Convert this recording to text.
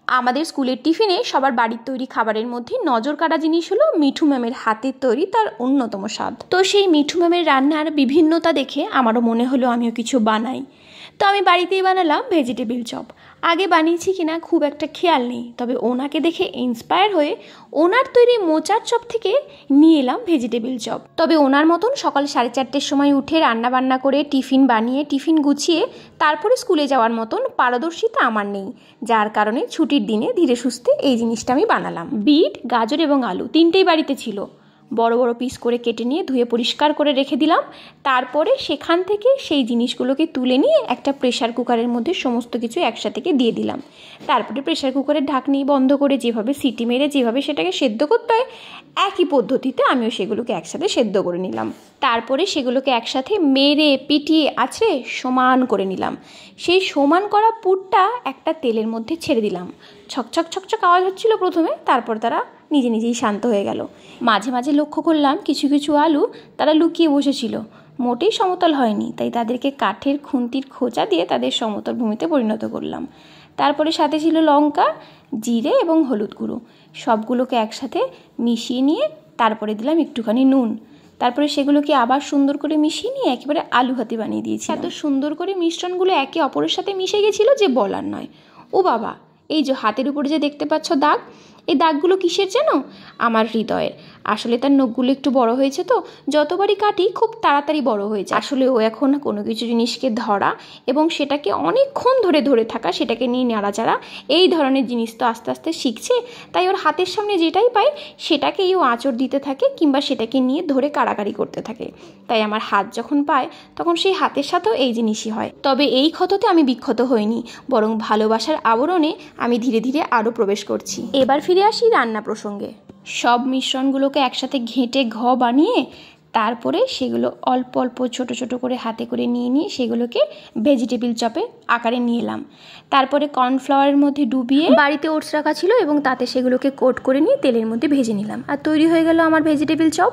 আমাদের স্কুলের টিফিনে সবার বাড়ির তৈরি খাবারের মধ্যে নজর কাড়া জিনিস হলো মিঠু ম্যামের হাতের তৈরি তার অন্যতম স্বাদ। তো সেই মিঠু ম্যামের রান্নার বিভিন্নতা দেখে আমারও মনে হলো আমিও কিছু বানাই। তো আমি বাড়িতেই বানালাম ভেজিটেবিল চপ। আগে বানিয়েছি কিনা খুব একটা খেয়াল নেই, তবে ওনাকে দেখে ইন্সপায়ার হয়ে ওনার তৈরি মোচার চপ থেকে নিয়ে এলাম ভেজিটেবিল চপ। তবে ওনার মতন সকাল 4:30-র সময় উঠে রান্না বান্না করে টিফিন বানিয়ে টিফিন গুছিয়ে তারপরে স্কুলে যাওয়ার মতন পারদর্শিতা আমার নেই, যার কারণে ছুটির দিনে ধীরে সুস্থে এই জিনিসটা আমি বানালাম। বিট, গাজর এবং আলু তিনটেই বাড়িতে ছিল। বড় বড় পিস করে কেটে নিয়ে ধুয়ে পরিষ্কার করে রেখে দিলাম। তারপরে সেখান থেকে সেই জিনিসগুলোকে তুলে নিয়ে একটা প্রেশার কুকারের মধ্যে সমস্ত কিছু একসাথে দিয়ে দিলাম। তারপরে প্রেশার কুকারের ঢাকনি বন্ধ করে যেভাবে সিটি মেরে যেভাবে সেটাকে সেদ্ধ করতে হয় একই পদ্ধতিতে আমিও সেগুলোকে একসাথে সেদ্ধ করে নিলাম। তারপরে সেগুলোকে একসাথে মেরে পিটিয়ে আছড়ে সমান করে নিলাম। সেই সমান করা পুরটা একটা তেলের মধ্যে ছেড়ে দিলাম। ছকছক ছকছক আওয়াজ হচ্ছিল প্রথমে, তারপর তারা নিজে নিজেই শান্ত হয়ে গেল। মাঝে মাঝে লক্ষ্য করলাম কিছু কিছু আলু তারা লুকিয়ে বসেছিল, মোটেই সমতল হয়নি, তাই তাদেরকে কাঠের খুন্তির খোঁচা দিয়ে তাদের সমতল ভূমিতে পরিণত করলাম। তারপরে সাথে ছিল লঙ্কা, জিরে এবং হলুদ গুঁড়ো, সবগুলোকে একসাথে মিশিয়ে নিয়ে তারপরে দিলাম একটুখানি নুন। তারপরে সেগুলোকে আবার সুন্দর করে মিশিয়ে নিয়ে একেবারে আলু হাতি বানিয়ে দিয়েছি। এত সুন্দর করে মিশ্রণগুলো একে অপরের সাথে মিশে গেছিলো যে বলার নয়। ও বাবা, এই যে হাতের উপরে যে দেখতে পাচ্ছ দাগ, এই দাগগুলো কিসের জানো? আমার হৃদয়ের। আসলে তার নখগুলো একটু বড় হয়েছে, তো যতবারই কাটি খুব তাড়াতাড়ি বড় হয়ে যায়। আসলে ও এখন কোনো কিছু জিনিসকে ধরা এবং সেটাকে অনেকক্ষণ ধরে ধরে থাকা, সেটাকে নিয়ে নাড়াচাড়া, এই ধরনের জিনিস তো আস্তে আস্তে শিখছে। তাই ওর হাতের সামনে যেটাই পায় সেটাকেই ও আঁচড় দিতে থাকে কিংবা সেটাকে নিয়ে ধরে কাড়াকাড়ি করতে থাকে। তাই আমার হাত যখন পায় তখন সেই হাতের সাথেও এই জিনিসই হয়। তবে এই ক্ষততে আমি বিক্ষত হইনি, বরং ভালোবাসার আবরণে আমি ধীরে ধীরে আরও প্রবেশ করছি। এবার ফিরে আসি রান্না প্রসঙ্গে। সব মিশ্রণগুলোকে একসাথে ঘেঁটে বানিয়ে তারপরে সেগুলো অল্প অল্প ছোট ছোট করে হাতে করে নিয়ে নিয়ে সেগুলোকে ভেজিটেবিল চপে আকারে নিয়ে এলাম। তারপরে কর্নফ্লাওয়ারের মধ্যে ডুবিয়ে বাড়িতে ওটস রাখা ছিল এবং তাতে সেগুলোকে কোট করে নিয়ে তেলের মধ্যে ভেজে নিলাম, আর তৈরি হয়ে গেল আমার ভেজিটেবিল চপ।